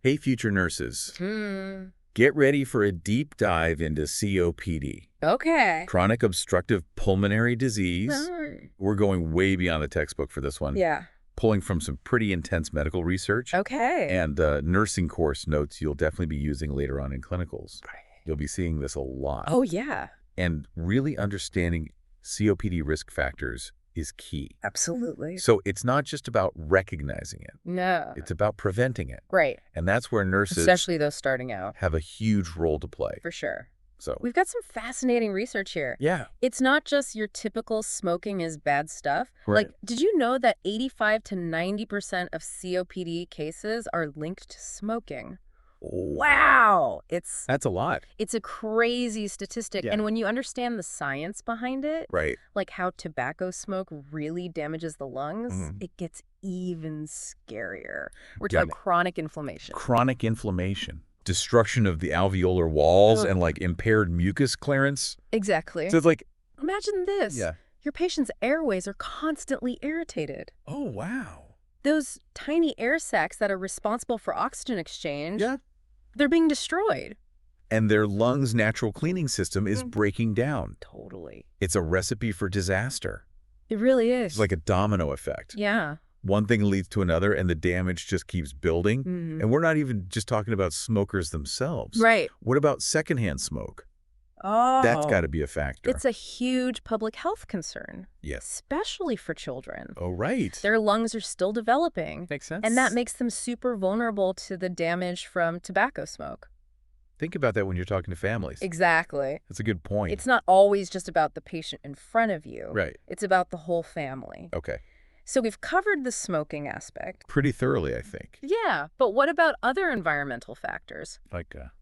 Hey, future nurses. Hmm. Get ready for a deep dive into COPD, Okay. chronic obstructive pulmonary disease. Alright. We're going way beyond the textbook for this one, Yeah. pulling from some pretty intense medical research Okay. and nursing course notes you'll definitely be using later on in clinicals. You'll be seeing this a lot. Oh, yeah. And really understanding COPD risk factors is key. Absolutely. So it's not just about recognizing it. No. It's about preventing it. Right. And that's where nurses Especially those starting out. have a huge role to play. For sure. So, We've got some fascinating research here. yeah. It's not just your typical smoking is bad stuff. Right. Like, did you know that 85 to 90% of COPD cases are linked to smoking? Wow. That's a lot. It's a crazy statistic. Yeah. And when you understand the science behind it, Right. like how tobacco smoke really damages the lungs, Mhm. it gets even scarier. We're Yeah. talking chronic inflammation. Chronic inflammation, destruction of the alveolar walls, Ugh. and like impaired mucus clearance. Exactly. So it's like, Imagine this. yeah. Your patient's airways are constantly irritated. Oh, wow. Those tiny air sacs that are responsible for oxygen exchange, Yeah. they're being destroyed. And their lungs' natural cleaning system is breaking down. Totally. It's a recipe for disaster. It really is. It's like a domino effect. Yeah. One thing leads to another, and the damage just keeps building. Mhm. And we're not even just talking about smokers themselves. Right. What about secondhand smoke? Oh. That's got to be a factor. It's a huge public health concern. Yes. Especially for children. Oh, right. Their lungs are still developing. Makes sense. And that makes them super vulnerable to the damage from tobacco smoke. Think about that when you're talking to families. Exactly. That's a good point. It's not always just about the patient in front of you. Right. It's about the whole family. Okay. So we've covered the smoking aspect. Pretty thoroughly, I think. Yeah, but what about other environmental factors?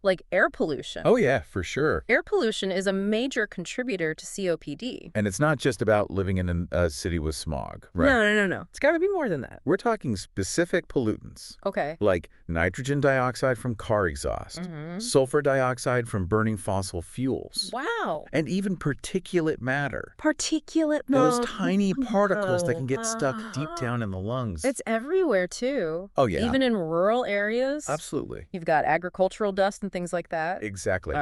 Like, Air pollution. oh, yeah, for sure. Air pollution is a major contributor to COPD. And it's not just about living in a city with smog, right? No. It's got to be more than that. We're talking specific pollutants, Okay. like nitrogen dioxide from car exhaust, sulfur dioxide from burning fossil fuels, Wow. and even particulate matter. Particulate Those matter. tiny particles that can get stuck deep down in the lungs. It's everywhere, too. Oh, yeah. Even in rural areas. Absolutely. You've got agricultural dust and things like that. Exactly.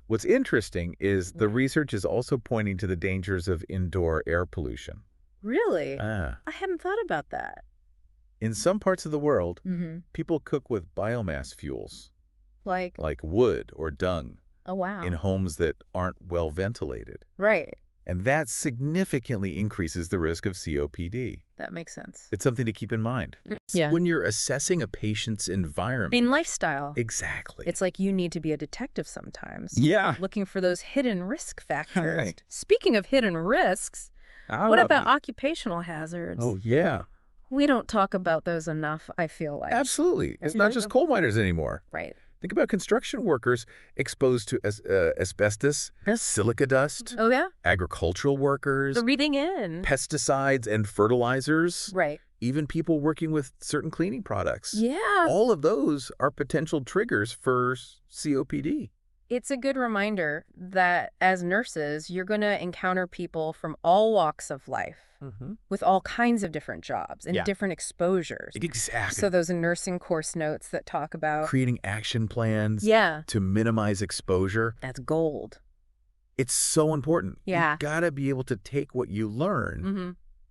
What's interesting is the research is also pointing to the dangers of indoor air pollution. Really? Ah. I hadn't thought about that. In some parts of the world, Mm-hmm. people cook with biomass fuels, Like, like wood or dung, oh, wow. in homes that aren't well ventilated. Right. And that significantly increases the risk of COPD. That makes sense. It's something to keep in mind. Yeah. When you're assessing a patient's environment. In lifestyle. Exactly. It's like you need to be a detective sometimes. Yeah. Looking for those hidden risk factors. Right. Speaking of hidden risks, what about occupational hazards? Oh, yeah. We don't talk about those enough, I feel like. Absolutely. It's not just coal miners anymore. Right. Think about construction workers exposed to asbestos, silica dust, Oh, yeah? agricultural workers, The reading in. pesticides and fertilizers, Right. even people working with certain cleaning products. Yeah. All of those are potential triggers for COPD. It's a good reminder that as nurses, you're going to encounter people from all walks of life with all kinds of different jobs and Yeah. different exposures. Exactly. So those nursing course notes that talk about, Creating action plans yeah, to minimize exposure. that's gold. It's so important. Yeah. You gotta be able to take what you learn Mm-hmm.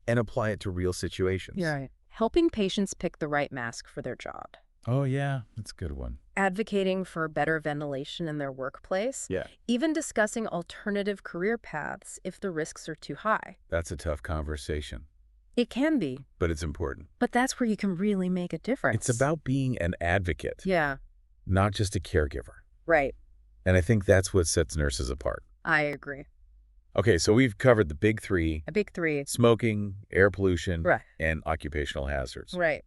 and apply it to real situations. You're right. Helping patients pick the right mask for their job. Oh, yeah. That's a good one. Advocating for better ventilation in their workplace. Yeah. Even discussing alternative career paths if the risks are too high. That's a tough conversation, It can be, but it's important. but that's where you can really make a difference. It's about being an advocate, Yeah, not just a caregiver. right. And I think that's what sets nurses apart. I agree. Okay, so we've covered the big three: A big three. smoking, air pollution, Right. and occupational hazards. Right.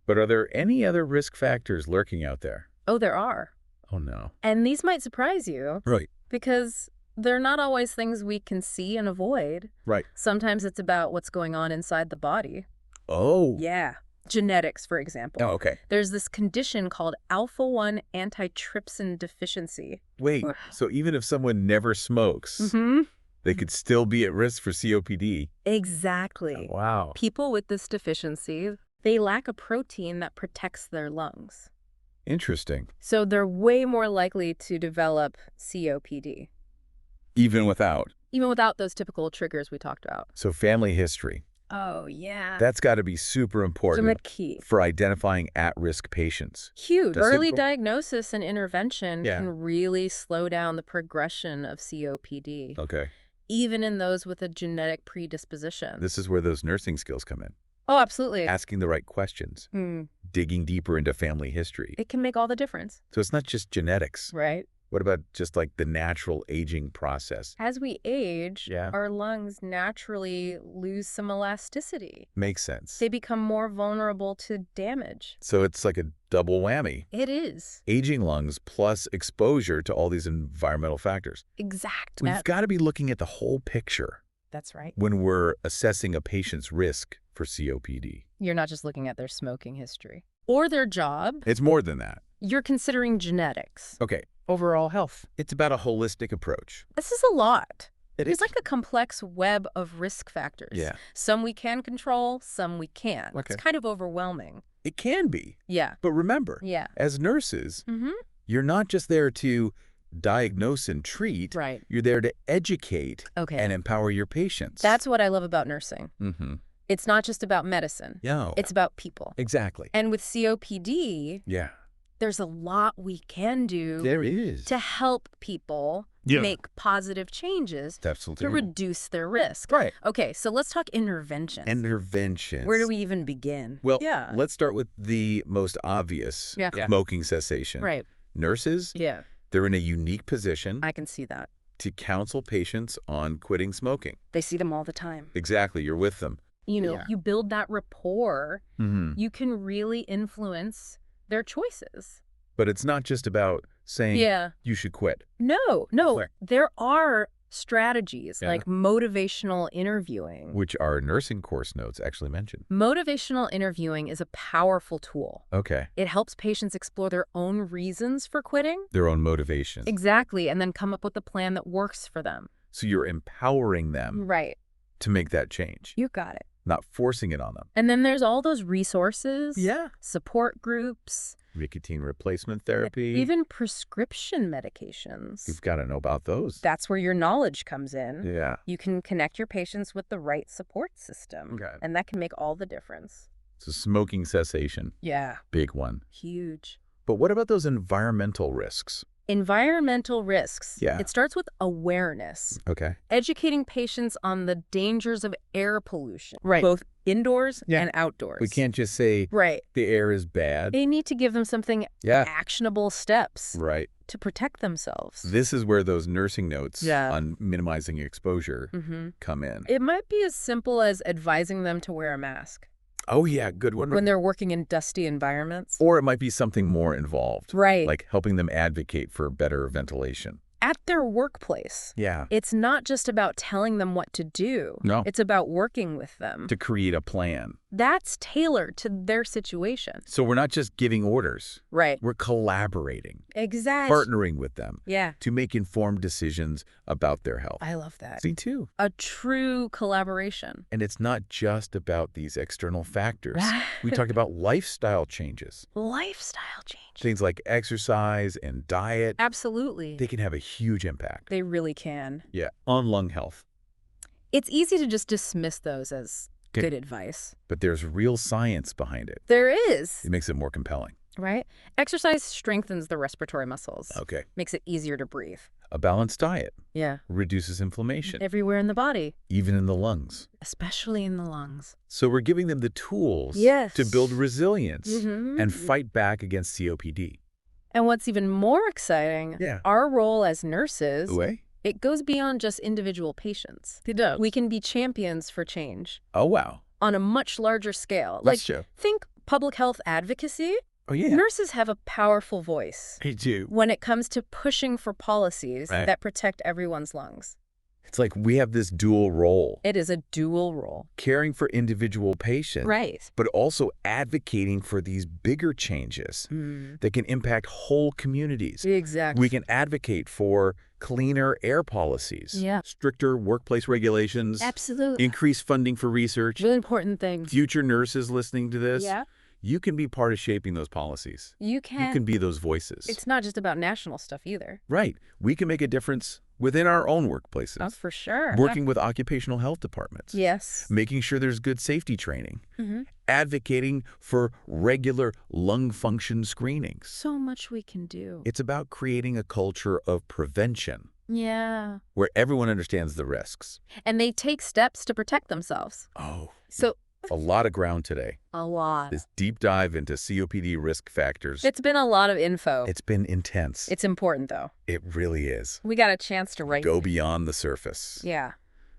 But are there any other risk factors lurking out there? Oh, there are. Oh, no. And these might surprise you Right. because they're not always things we can see and avoid. Right. Sometimes it's about what's going on inside the body. Oh. Yeah. Genetics, for example. Oh, okay. There's this condition called alpha-1 antitrypsin deficiency. Wait, so even if someone never smokes, Mm-hmm. they could still be at risk for COPD? Exactly. Wow. People with this deficiency, they lack a protein that protects their lungs. Interesting. So they're way more likely to develop COPD, Even without. even without those typical triggers we talked about. So family history. Oh, yeah. That's got to be super important Key. for identifying at-risk patients. Huge. Does it? Early diagnosis and intervention Yeah. can really slow down the progression of COPD, Okay. even in those with a genetic predisposition. This is where those nursing skills come in. Oh, absolutely. Asking the right questions, digging deeper into family history. It can make all the difference. So it's not just genetics. Right. What about just like the natural aging process? As we age, Yeah. our lungs naturally lose some elasticity. Makes sense. They become more vulnerable to damage. So it's like a double whammy. It is. Aging lungs plus exposure to all these environmental factors. Exact. We've got to be looking at the whole picture That's right. when we're assessing a patient's risk for COPD. You're not just looking at their smoking history or their job. It's more than that. You're considering genetics. Okay. Overall health. It's about a holistic approach. This is a lot. It It's is. like a complex web of risk factors. Yeah. Some we can control, some we can't. Okay. It's kind of overwhelming. It can be. Yeah. But remember, Yeah. as nurses, Mm-hmm. you're not just there to diagnose and treat. Right. You're there to educate Okay. and empower your patients. That's what I love about nursing. Mm-hmm. It's not just about medicine. Yeah. It's about people. Exactly. And with COPD, Yeah. there's a lot we can do There is. to help people Yeah. make positive changes Absolutely. to reduce their risk. Right. Okay, so let's talk interventions. Interventions. Where do we even begin? Well, Yeah. let's start with the most obvious Yeah. smoking cessation. Right. Nurses, Yeah. they're in a unique position I can see that. to counsel patients on quitting smoking. They see them all the time. Exactly. You're with them. You you build that rapport, Mm-hmm. you can really influence their choices. But it's not just about saying Yeah. you should quit. No. Where? There are strategies Yeah. like motivational interviewing. Which our nursing course notes actually mention. Motivational interviewing is a powerful tool. Okay. It helps patients explore their own reasons for quitting. Their own motivation. Exactly, and then come up with a plan that works for them. So you're empowering them Right. to make that change, You got it. not forcing it on them. And then there's all those resources. Yeah. Support groups. Nicotine replacement therapy. Even prescription medications. You've got to know about those. That's where your knowledge comes in. Yeah. You can connect your patients with the right support system. Okay. And that can make all the difference. So smoking cessation, Yeah. big one. Huge. But what about those environmental risks? Environmental risks. Yeah. It starts with awareness. Okay. Educating patients on the dangers of air pollution. Right. Both indoors Yeah. and outdoors. We can't just say Right. the air is bad. They need to give them something Yeah. actionable steps Right. to protect themselves. This is where those nursing notes Yeah. on minimizing exposure Mm-hmm. come in. It might be as simple as advising them to wear a mask Oh, yeah. Good one. when they're working in dusty environments. Or it might be something more involved. Right. Like helping them advocate for better ventilation. At their workplace. Yeah. It's not just about telling them what to do. No. It's about working with them. To create a plan. That's tailored to their situation. So we're not just giving orders. Right. We're collaborating, Exactly. partnering with them Yeah. to make informed decisions about their health. I love that. See, too. A true collaboration. And it's not just about these external factors. We talked about lifestyle changes. Lifestyle change. Things like exercise and diet. Absolutely. They can have a huge impact. They really can. Yeah, on lung health. It's easy to just dismiss those as Okay. good advice. But there's real science behind it. There is, It makes it more compelling. right? Exercise strengthens the respiratory muscles. Okay. Makes it easier to breathe. A balanced diet Yeah. reduces inflammation, Everywhere in the body, even in the lungs. especially in the lungs. So we're giving them the tools Yes. to build resilience Mhm. and fight back against COPD. And what's even more exciting, Yeah. our role as nurses, Way? it goes beyond just individual patients. It does. We can be champions for change Oh, wow. on a much larger scale. Let's show. Think public health advocacy. Oh, yeah. Nurses have a powerful voice They do. when it comes to pushing for policies Right. that protect everyone's lungs. It's like we have this dual role, It is a dual role. caring for individual patients, Right. but also advocating for these bigger changes that can impact whole communities. Exactly. We can advocate for cleaner air policies, Yeah. stricter workplace regulations, Absolutely. increased funding for research. Really important thing. Future nurses listening to this, Yeah. You can be part of shaping those policies. You You can. can be those voices. It's not just about national stuff either. Right. We can make a difference within our own workplaces. Oh, for sure. Working with occupational health departments. Yes. Making sure there's good safety training. Mm-hmm. Advocating for regular lung function screenings. So much we can do. It's about creating a culture of prevention Yeah. where everyone understands the risks. And they take steps to protect themselves. Oh, So, a lot of ground today. a lot. This deep dive into COPD risk factors. It's been a lot of info. It's been intense. It's important, though. It really is. We got a chance to write. Go beyond the surface. Yeah.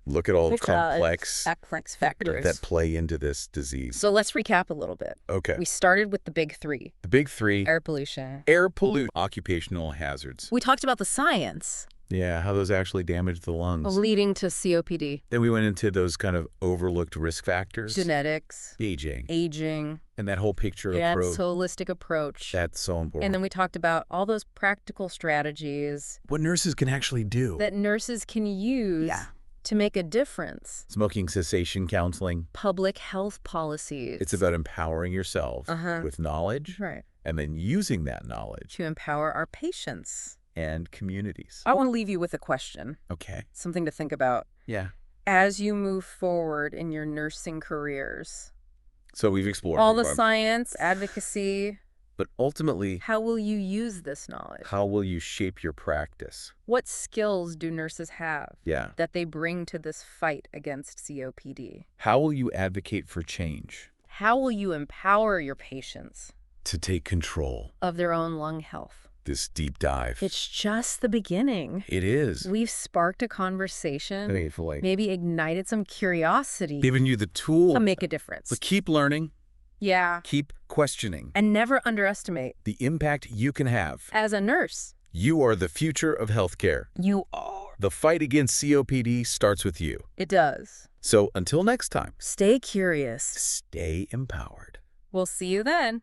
Look at all the Because complex factors. that play into this disease. So let's recap a little bit. Okay. We started with the big three. The big three: Air pollution. air pollution, occupational hazards. We talked about the science Yeah, how those actually damage the lungs. leading to COPD. Then we went into those kind of overlooked risk factors. Genetics. Aging. Aging. And that whole picture That's approach. holistic approach. That's so important. And then we talked about all those practical strategies what nurses can actually do. that nurses can use to make a difference. Smoking cessation counseling. Public health policies. It's about empowering yourself Uh-huh. with knowledge right. and then using that knowledge To empower our patients. and communities. I want to leave you with a question, Okay. something to think about. Yeah. As you move forward in your nursing careers, So we've explored all the science, advocacy, but ultimately, how will you use this knowledge? how will you shape your practice? What skills do nurses have Yeah. that they bring to this fight against COPD? How will you advocate for change? How will you empower your patients To take control. of their own lung health? This deep dive. It's just the beginning. It is. We've sparked a conversation, Gratefully. maybe ignited some curiosity Giving you the tool to make a difference. to keep learning, Yeah. keep questioning And never underestimate, the impact you can have. as a nurse, You are the future of healthcare. you are. The fight against COPD starts with you. It does. So until next time, Stay curious. stay empowered. We'll see you then.